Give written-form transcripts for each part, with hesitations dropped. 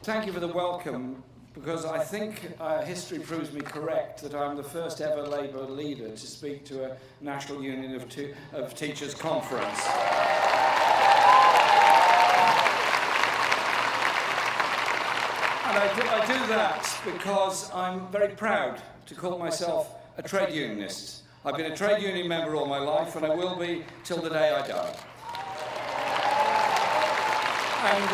Thank you for the welcome, because I think history proves me correct that I'm the first ever Labour leader to speak to a National Union of Teachers conference. And I do that because I'm very proud to call myself a trade unionist. I've been a trade union member all my life, and I will be till the day I die. And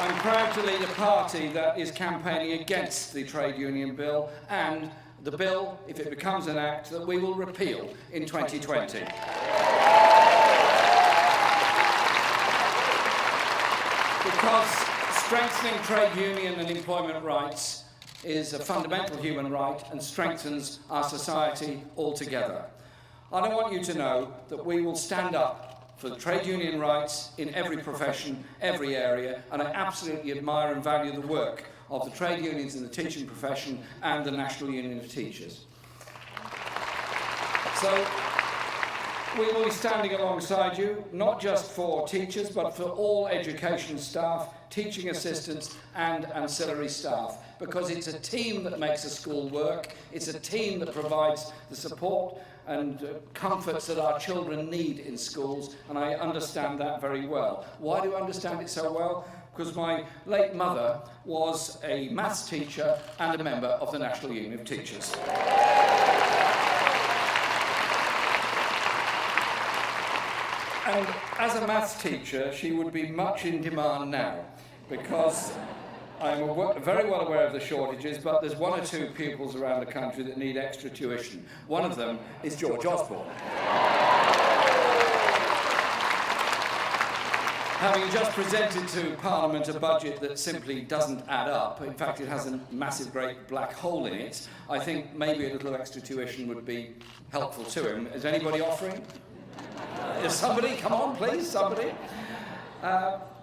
I'm proud to lead a party that is campaigning against the trade union bill, and the bill, if it becomes an act, that we will repeal in 2020. Because strengthening trade union and employment rights is a fundamental human right and strengthens our society altogether. And I want you to know that we will stand up for trade union rights in every profession, every area, and I absolutely admire and value the work of the trade unions in the teaching profession and the National Union of Teachers. So we will be standing alongside you, not just for teachers, but for all education staff, teaching assistants and ancillary staff, because it's a team that makes a school work, it's a team that provides the support and comforts that our children need in schools, and I understand that very well. Why do I understand it so well? Because my late mother was a maths teacher and a member of the National Union of Teachers. And as a maths teacher, she would be much in demand now, because I'm very well aware of the shortages, but there's one or two pupils around the country that need extra tuition. One of them is George Osborne. Having just presented to Parliament a budget that simply doesn't add up, in fact it has a massive great black hole in it, I think maybe a little extra tuition would be helpful to him. Is anybody offering? Is somebody? Come on, please, somebody.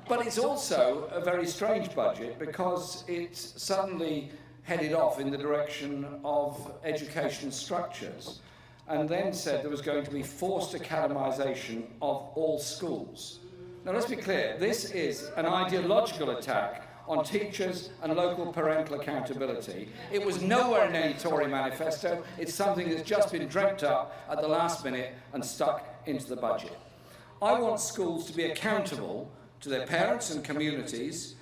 But it's also a very strange budget because it's suddenly headed off in the direction of education structures and then said there was going to be forced academisation of all schools. Now let's be clear, this is an ideological attack on teachers and local parental accountability. It was nowhere in any Tory manifesto. It's something that's just been dreamt up at the last minute and stuck into the budget. I want schools to be accountable to their parents and communities,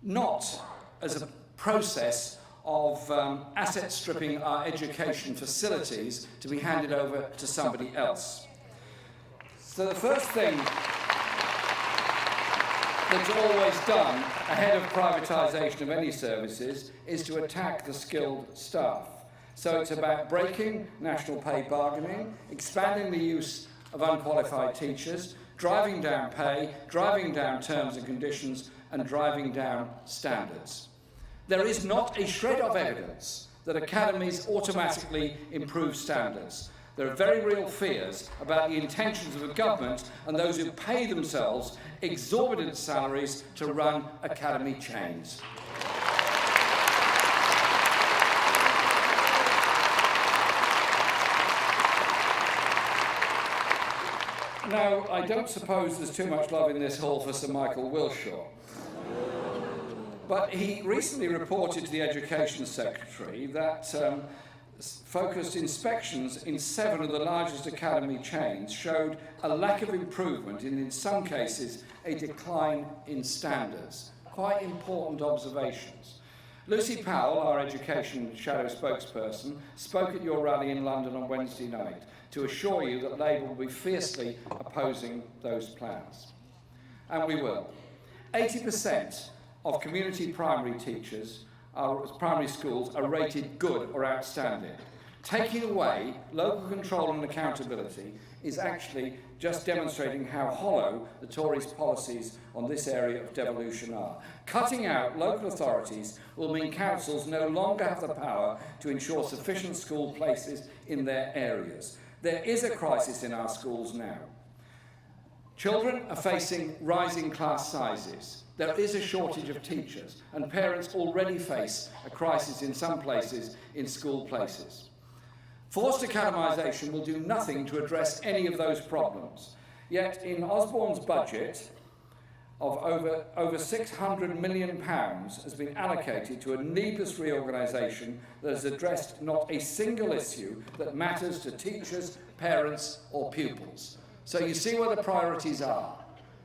not as a process of asset stripping our education facilities to be handed over to somebody else. So the first thing that's always done ahead of privatisation of any services is to attack the skilled staff. So it's about breaking national pay bargaining, expanding the use of unqualified teachers, driving down pay, driving down terms and conditions, and driving down standards. There is not a shred of evidence that academies automatically improve standards. There are very real fears about the intentions of the government and those who pay themselves exorbitant salaries to run academy chains. Now, I don't suppose there's too much love in this hall for Sir Michael Wilshaw, but he recently reported to the Education Secretary that focused inspections in 7 of the largest academy chains showed a lack of improvement and, in some cases, a decline in standards. Quite important observations. Lucy Powell, our education shadow spokesperson, spoke at your rally in London on Wednesday night to assure you that Labour will be fiercely opposing those plans. And we will. 80% of community primary teachers, primary schools, are rated good or outstanding. Taking away local control and accountability is actually just demonstrating how hollow the Tories' policies on this area of devolution are. Cutting out local authorities will mean councils no longer have the power to ensure sufficient school places in their areas. There is a crisis in our schools now. Children are facing rising class sizes. There is a shortage of teachers, and parents already face a crisis in some places in school places. Forced academisation will do nothing to address any of those problems. Yet in Osborne's budget, of over £600 million has been allocated to a needless reorganisation that has addressed not a single issue that matters to teachers, parents or pupils. So you see where the priorities are.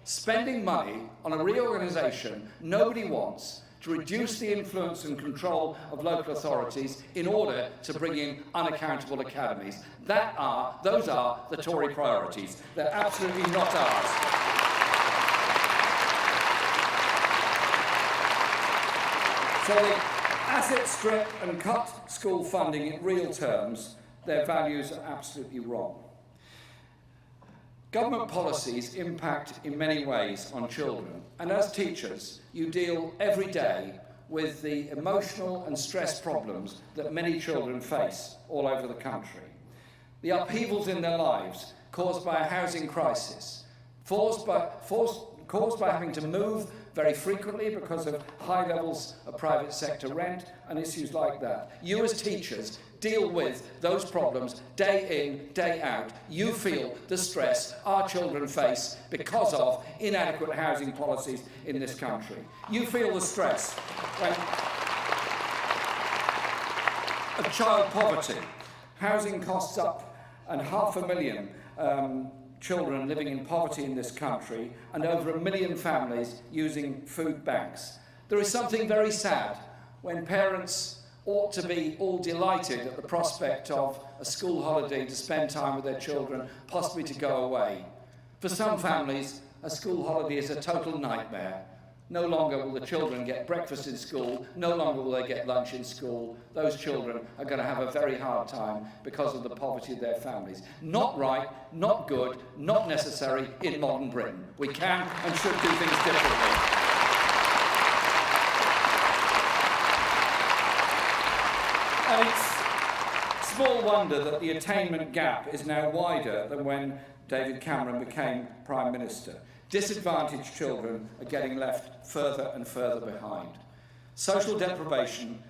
Spending money on a reorganisation nobody wants to reduce the influence and control of local authorities in order to bring in unaccountable academies. Those are the Tory priorities. They're absolutely not ours. So the asset strip and cut school funding in real terms, their values are absolutely wrong. Government policies impact in many ways on children, and as teachers, you deal every day with the emotional and stress problems that many children face all over the country. The upheavals in their lives caused by a housing crisis, caused by having to move very frequently because of high levels of private sector rent and issues like that. You as teachers deal with those problems day in, day out. You feel the stress our children face because of inadequate housing policies in this country. You feel the stress of child poverty, housing costs up and 500,000 children living in poverty in this country and over 1 million families using food banks. There is something very sad when parents ought to be all delighted at the prospect of a school holiday to spend time with their children, possibly to go away. For some families, a school holiday is a total nightmare. No longer will the children get breakfast in school, no longer will they get lunch in school. Those children are going to have a very hard time because of the poverty of their families. Not right, not good, not necessary in modern Britain. We can and should do things differently. And it's small wonder that the attainment gap is now wider than when David Cameron became Prime Minister. Disadvantaged children are getting left further and further behind. Social deprivation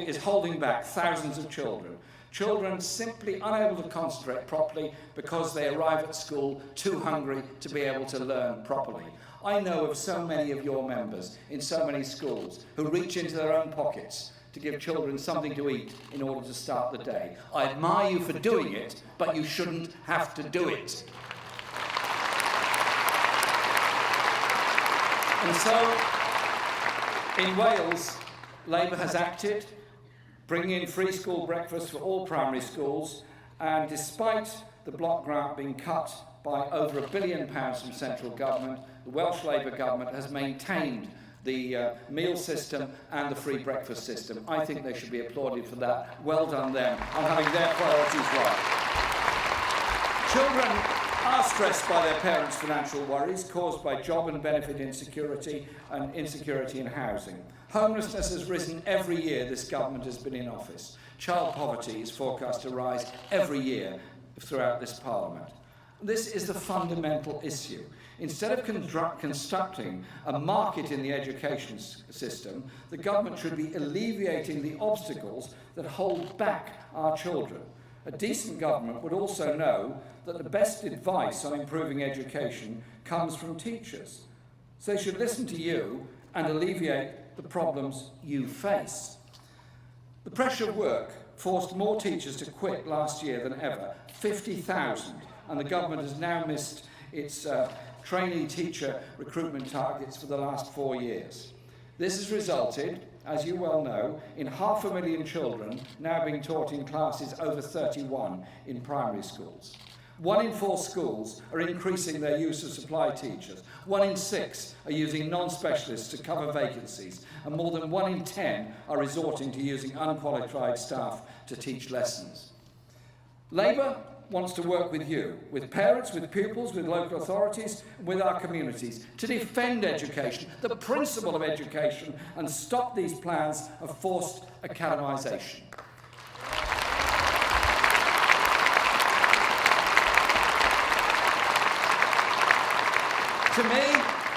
is holding back thousands of children. Children simply unable to concentrate properly because they arrive at school too hungry to be able to learn properly. I know of so many of your members in so many schools who reach into their own pockets to give children something to eat in order to start the day. I admire you for doing it, but you shouldn't have to do it. And so, in Wales, Labour has acted, bringing in free school breakfast for all primary schools, and despite the block grant being cut by over £1 billion from central government, the Welsh Labour government has maintained the meal system and the free breakfast system. I think they should be applauded for that. Well done them on having their priorities right. Children are stressed by their parents' financial worries caused by job and benefit insecurity and insecurity in housing. Homelessness has risen every year this government has been in office. Child poverty is forecast to rise every year throughout this Parliament. This is the fundamental issue. Instead of constructing a market in the education system, the government should be alleviating the obstacles that hold back our children. A decent government would also know that the best advice on improving education comes from teachers. So they should listen to you and alleviate the problems you face. The pressure of work forced more teachers to quit last year than ever, 50,000, and the government has now missed its trainee teacher recruitment targets for the last 4 years. This has resulted, as you well know, in 500,000 children now being taught in classes over 31 in primary schools. 1 in 4 schools are increasing their use of supply teachers. 1 in 6 are using non-specialists to cover vacancies, and more than 1 in 10 are resorting to using unqualified staff to teach lessons. Labour wants to work with you, with parents, with pupils, with local authorities, with our communities, to defend education, the principle of education, and stop these plans of forced academisation. To me,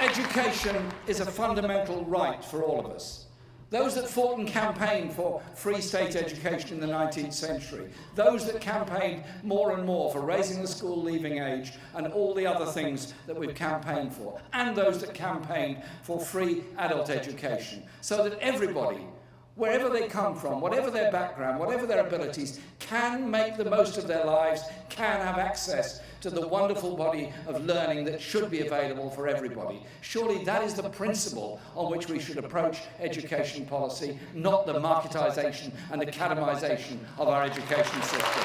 education is a fundamental right for all of us. those that fought and campaigned for free state education in the 19th century, those that campaigned more and more for raising the school leaving age and all the other things that we've campaigned for, and those that campaigned for free adult education, so that everybody, wherever they come from, whatever their background, whatever their abilities, can make the most of their lives, can have access to the wonderful body of learning that should be available for everybody. Surely that is the principle on which we should approach education policy, not the marketisation and academisation of our education system.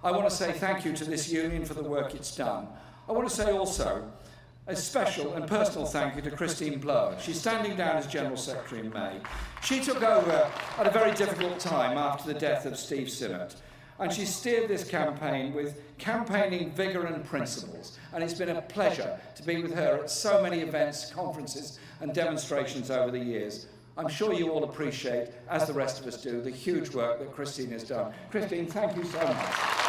I want to say thank you to this union for the work it's done. I want to say also a special and personal thank you to Christine Blower. She's standing down as General Secretary in May. She took over at a very difficult time after the death of Steve Simmott, and she steered this campaign with campaigning vigour and principles, and it's been a pleasure to be with her at so many events, conferences and demonstrations over the years. I'm sure you all appreciate, as the rest of us do, the huge work that Christine has done. Christine, thank you so much.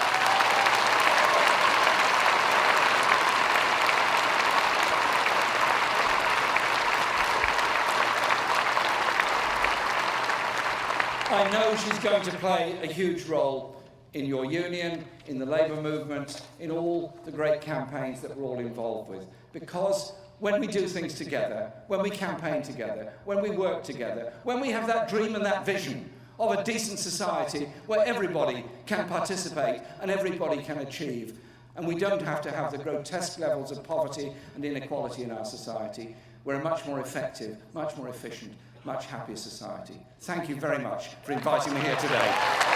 I know she's going to play a huge role in your union, in the labour movement, in all the great campaigns that we're all involved with. Because when we do things together, when we campaign together, when we work together, when we have that dream and that vision of a decent society where everybody can participate and everybody can achieve, and we don't have to have the grotesque levels of poverty and inequality in our society, we're a much more effective, much more efficient, much happier society. Thank you very much for inviting me here today.